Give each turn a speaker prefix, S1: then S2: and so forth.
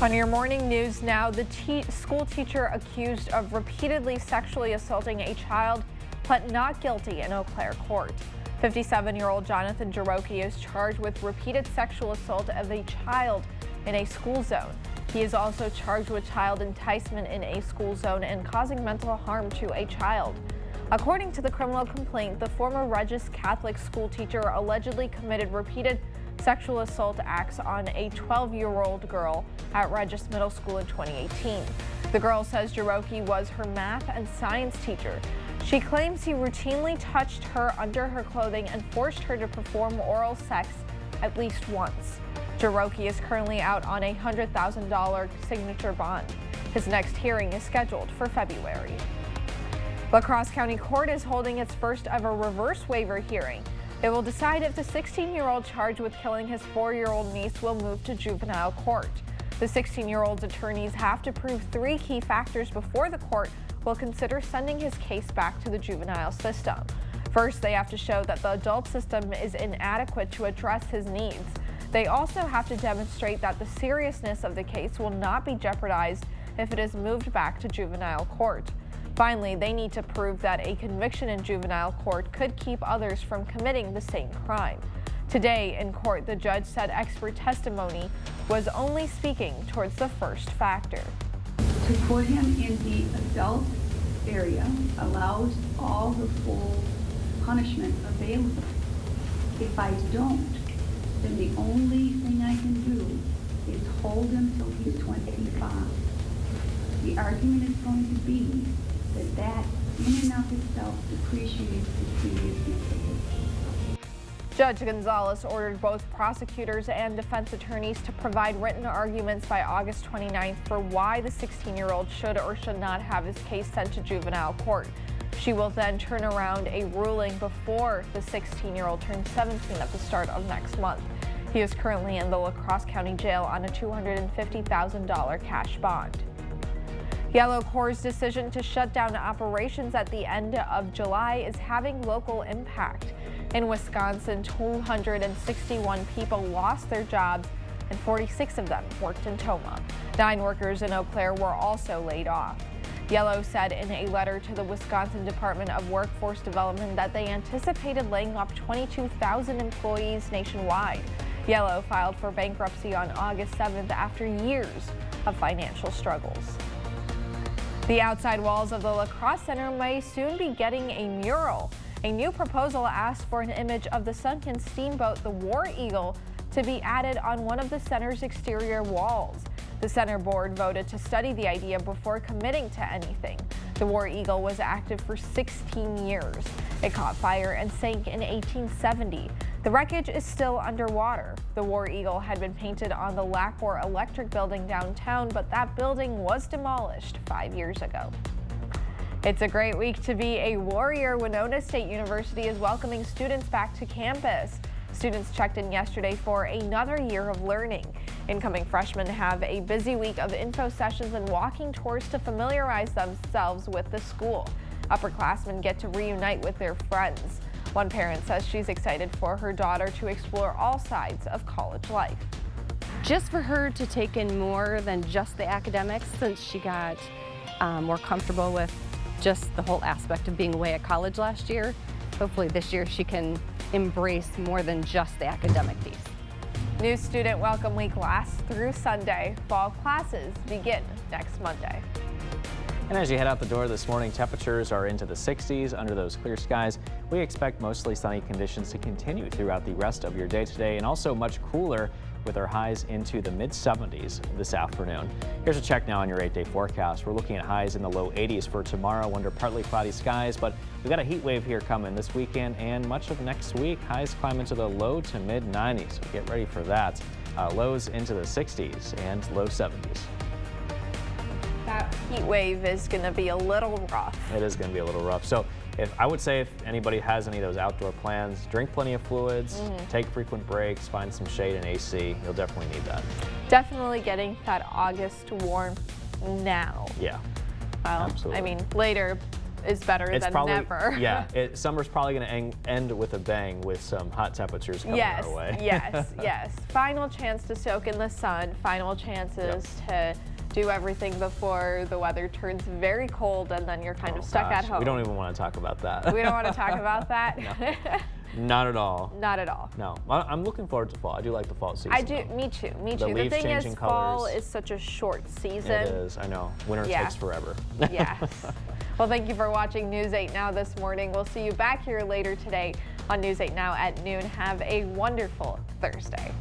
S1: On your morning news now, the school teacher accused of repeatedly sexually assaulting a child pled not guilty in Eau Claire court. 57-year-old Jonathan Jarocki is charged with repeated sexual assault of a child in a school zone. He is also charged with child enticement in a school zone and causing mental harm to a child. According to the criminal complaint, the former Regis Catholic school teacher allegedly committed repeated sexual assault acts on a 12-year-old girl at Regis Middle School in 2018. The girl says Jarocki was her math and science teacher. She claims he routinely touched her under her clothing and forced her to perform oral sex at least once. Jarocki is currently out on a $100,000 signature bond. His next hearing is scheduled for February. La Crosse County Court is holding its first ever reverse waiver hearing. It will decide if the 16-year-old charged with killing his 4-year-old niece will move to juvenile court. The 16-year-old's attorneys have to prove 3 key factors before the court will consider sending his case back to the juvenile system. First, they have to show that the adult system is inadequate to address his needs. They also have to demonstrate that the seriousness of the case will not be jeopardized if it is moved back to juvenile court. Finally, they need to prove that a conviction in juvenile court could keep others from committing the same crime. Today in court, the judge said expert testimony was only speaking towards the first factor.
S2: To put him in the adult area allows all the full punishment available. If I don't, then the only thing I can do is hold him till he's 25. The argument is going to be that in and of itself depreciates the seriousness of it.
S1: Judge Gonzalez ordered both prosecutors and defense attorneys to provide written arguments by August 29th for why the 16-year-old should or should not have his case sent to juvenile court. She will then turn around a ruling before the 16-year-old turns 17 at the start of next month. He is currently in the La Crosse County Jail on a $250,000 cash bond. Yellow Corps' decision to shut down operations at the end of July is having local impact. In Wisconsin, 261 people lost their jobs and 46 of them worked in Tomah. 9 workers in Eau Claire were also laid off. Yellow said in a letter to the Wisconsin Department of Workforce Development that they anticipated laying off 22,000 employees nationwide. Yellow filed for bankruptcy on August 7th after years of financial struggles. The outside walls of the La Crosse Center may soon be getting a mural. A new proposal asks for an image of the sunken steamboat, the War Eagle, to be added on one of the center's exterior walls. The center board voted to study the idea before committing to anything. The War Eagle was active for 16 years. It caught fire and sank in 1870. The wreckage is still underwater. The War Eagle had been painted on the Lacor Electric building downtown, but that building was demolished 5 years ago. It's a great week to be a Warrior. Winona State University is welcoming students back to campus. Students checked in yesterday for another year of learning. Incoming freshmen have a busy week of info sessions and walking tours to familiarize themselves with the school. Upperclassmen get to reunite with their friends. One parent says she's excited for her daughter to explore all sides of college life.
S3: Just for her to take in more than just the academics, since she got more comfortable with just the whole aspect of being away at college last year. Hopefully this year she can embrace more than just the academic piece.
S1: New Student Welcome Week lasts through Sunday. Fall classes begin next Monday.
S4: And as you head out the door this morning, temperatures are into the 60s under those clear skies. We expect mostly sunny conditions to continue throughout the rest of your day today, and also much cooler with our highs into the mid-70s this afternoon. Here's a check now on your 8-day forecast. We're looking at highs in the low 80s for tomorrow under partly cloudy skies, but we've got a heat wave here coming this weekend and much of next week. Highs climb into the low to mid-90s, so get ready for that. Lows into the 60s and low 70s.
S1: That heat wave is going to be a little rough.
S4: It is going to be a little rough. So I would say if anybody has any of those outdoor plans, drink plenty of fluids, take frequent breaks, find some shade and AC. You'll definitely need that.
S1: Definitely getting that August warmth now.
S4: Yeah,
S1: well,
S4: absolutely.
S1: I mean, later is better
S4: It's
S1: than
S4: probably,
S1: never.
S4: yeah, summer's probably going to end with a bang with some hot temperatures coming
S1: Yes,
S4: our way.
S1: yes, yes. Final chance to soak in the sun. Final chances to do everything before the weather turns very cold and then you're kind of stuck at home.
S4: We don't even want to talk about that.
S1: We don't want to talk about that?
S4: Not at all.
S1: Not at all.
S4: No. I'm looking forward to fall. I do like the fall season.
S1: I do.
S4: though.
S1: Me too. Me
S4: The
S1: too. The
S4: leaves
S1: thing is,
S4: changing
S1: fall
S4: colors.
S1: is such a short season.
S4: It is. I know. Winter
S1: Yeah.
S4: takes forever.
S1: Yes. Well, thank you for watching News 8 Now this morning. We'll see you back here later today on News 8 Now at noon. Have a wonderful Thursday.